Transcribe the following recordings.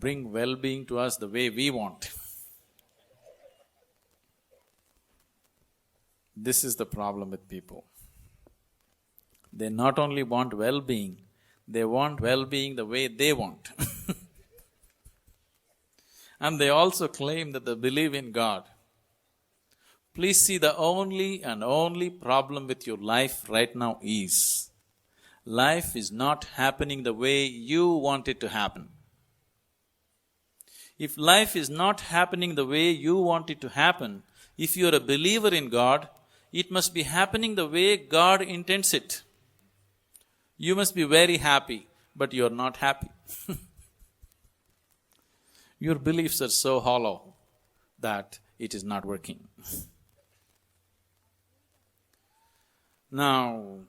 bring well-being to us the way we want. This is the problem with people. They not only want well-being, they want well-being the way they want. And they also claim that they believe in God. Please see, the only problem with your life right now is, life is not happening the way you want it to happen. If life is not happening the way you want it to happen, if you are a believer in God, it must be happening the way God intends it. You must be very happy, but you are not happy. Your beliefs are so hollow that it is not working. Now,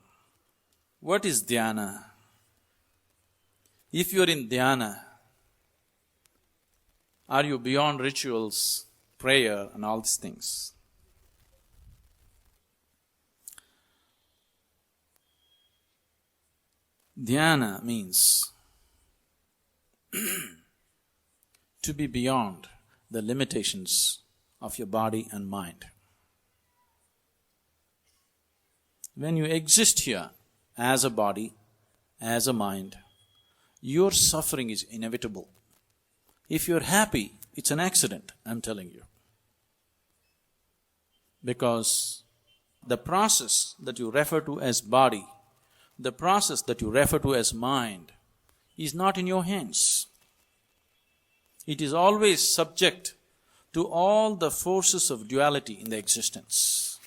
what is dhyana? If you are in dhyana, are you beyond rituals, prayer and all these things? Dhyana means to be beyond the limitations of your body and mind. When you exist here as a body, as a mind, your suffering is inevitable. If you're happy, it's an accident, I'm telling you. Because the process that you refer to as body, the process that you refer to as mind, is not in your hands. It is always subject to all the forces of duality in the existence.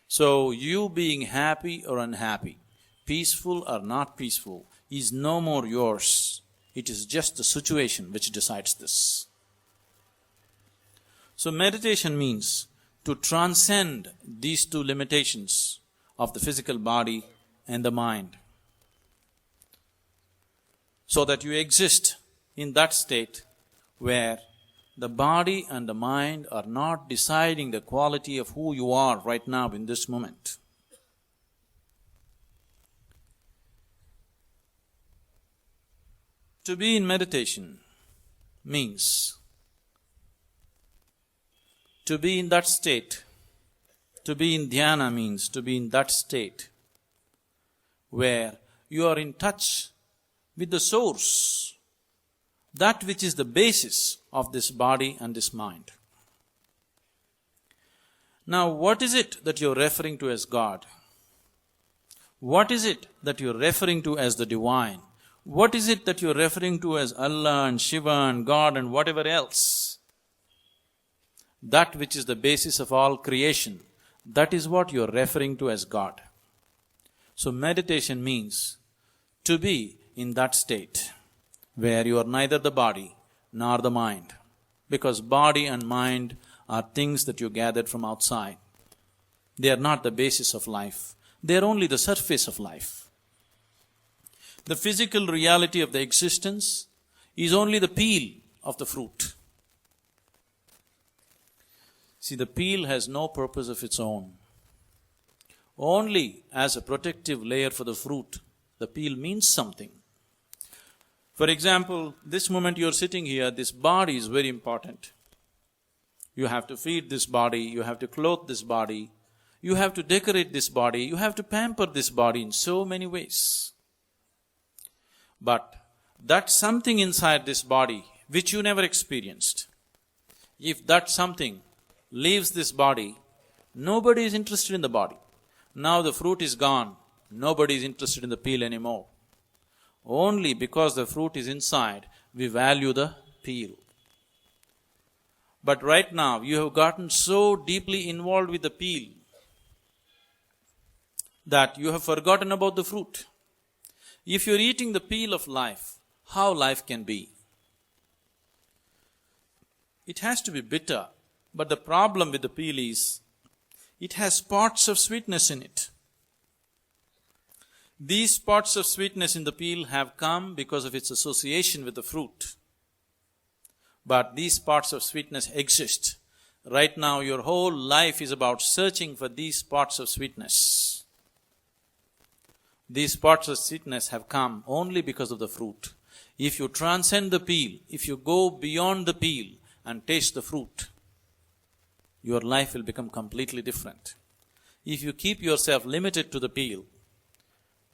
So, you being happy or unhappy, peaceful or not peaceful, is no more yours. It is just the situation which decides this. So, meditation means to transcend these two limitations of the physical body and the mind, so that you exist in that state where the body and the mind are not deciding the quality of who you are right now in this moment. To be in meditation means to be in that state. To be in dhyana means to be in that state where you are in touch with the source, that which is the basis of this body and this mind. Now, what is it that you're referring to as God? What is it that you're referring to as the divine? What is it that you're referring to as Allah and Shiva and God and whatever else? That which is the basis of all creation, that is what you're referring to as God. So meditation means to be in that state where you are neither the body nor the mind, because body and mind are things that you gathered from outside. They are not the basis of life. They are only the surface of life. The physical reality of the existence is only the peel of the fruit. See, the peel has no purpose of its own. Only as a protective layer for the fruit, the peel means something. For example, this moment you are sitting here, this body is very important. You have to feed this body, you have to clothe this body, you have to decorate this body, you have to pamper this body in so many ways. But that something inside this body which you never experienced, if that something leaves this body, nobody is interested in the body. Now the fruit is gone, nobody is interested in the peel anymore. Only because the fruit is inside, we value the peel. But right now, you have gotten so deeply involved with the peel that you have forgotten about the fruit. If you're eating the peel of life, how life can be? It has to be bitter, but the problem with the peel is, it has spots of sweetness in it. These spots of sweetness in the peel have come because of its association with the fruit. But these spots of sweetness exist. Right now, your whole life is about searching for these spots of sweetness. These spots of sweetness have come only because of the fruit. If you transcend the peel, if you go beyond the peel and taste the fruit, your life will become completely different. If you keep yourself limited to the peel,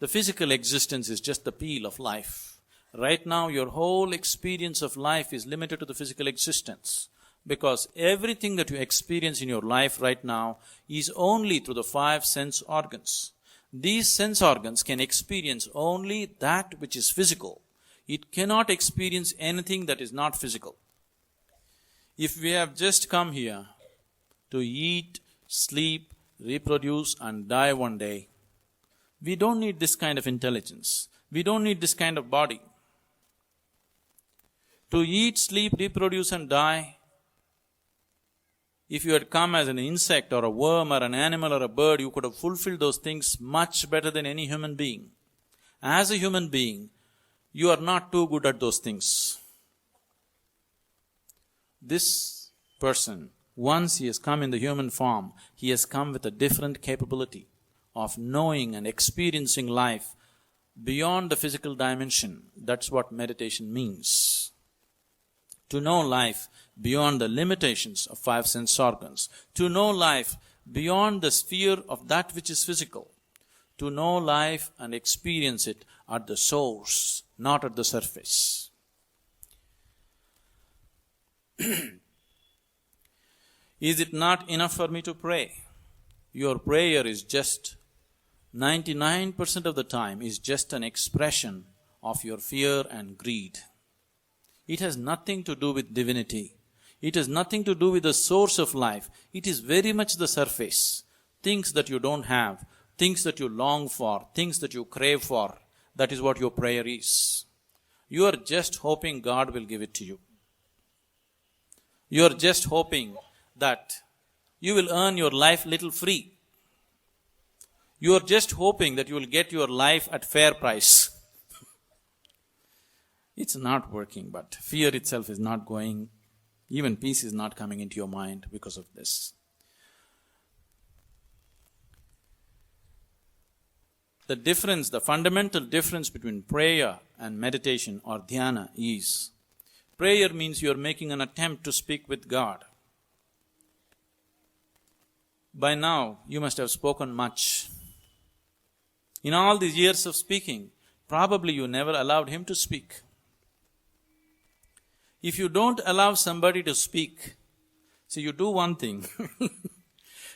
the physical existence is just the peel of life. Right now, your whole experience of life is limited to the physical existence, because everything that you experience in your life right now is only through the 5 sense organs. These sense organs can experience only that which is physical. It cannot experience anything that is not physical. If we have just come here to eat, sleep, reproduce and die one day, we don't need this kind of intelligence. We don't need this kind of body. To eat, sleep, reproduce and die, if you had come as an insect or a worm or an animal or a bird, you could have fulfilled those things much better than any human being. As a human being, you are not too good at those things. This person, once he has come in the human form, he has come with a different capability of knowing and experiencing life beyond the physical dimension. That's what meditation means. To know life beyond the limitations of 5 sense organs. To know life beyond the sphere of that which is physical. To know life and experience it at the source, not at the surface. Is it not enough for me to pray? Your prayer is just 99% of the time is just an expression of your fear and greed. It has nothing to do with divinity. It has nothing to do with the source of life. It is very much the surface. Things that you don't have, things that you long for, things that you crave for. That is what your prayer is. You are just hoping God will give it to you. You are just hoping that you will earn your life little free. You are just hoping that you will get your life at fair price. It's not working, but fear itself is not going. Even peace is not coming into your mind because of this. The difference, the fundamental difference between prayer and meditation or dhyana is, prayer means you are making an attempt to speak with God. By now, you must have spoken much. In all these years of speaking, probably you never allowed Him to speak. If you don't allow somebody to speak, so you do one thing.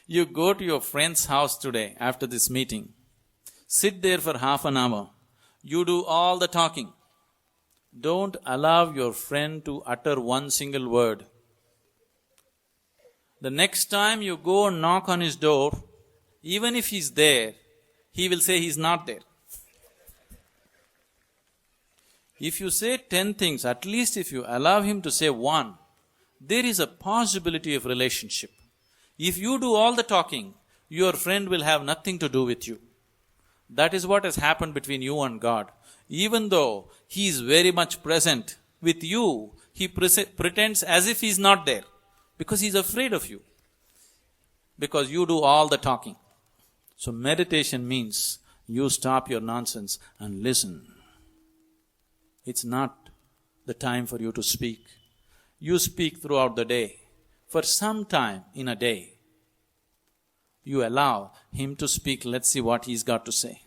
You go to your friend's house today after this meeting. Sit there for half an hour. You do all the talking. Don't allow your friend to utter one single word. The next time you go and knock on his door, even if he's there, he will say he's not there. If you say 10 things, at least if you allow him to say one, there is a possibility of relationship. If you do all the talking, your friend will have nothing to do with you. That is what has happened between you and God. Even though He is very much present with you, He pretends as if He is not there, because He is afraid of you, because you do all the talking. So meditation means you stop your nonsense and listen. It's not the time for you to speak. You speak throughout the day. For some time in a day, you allow Him to speak. Let's see what He's got to say.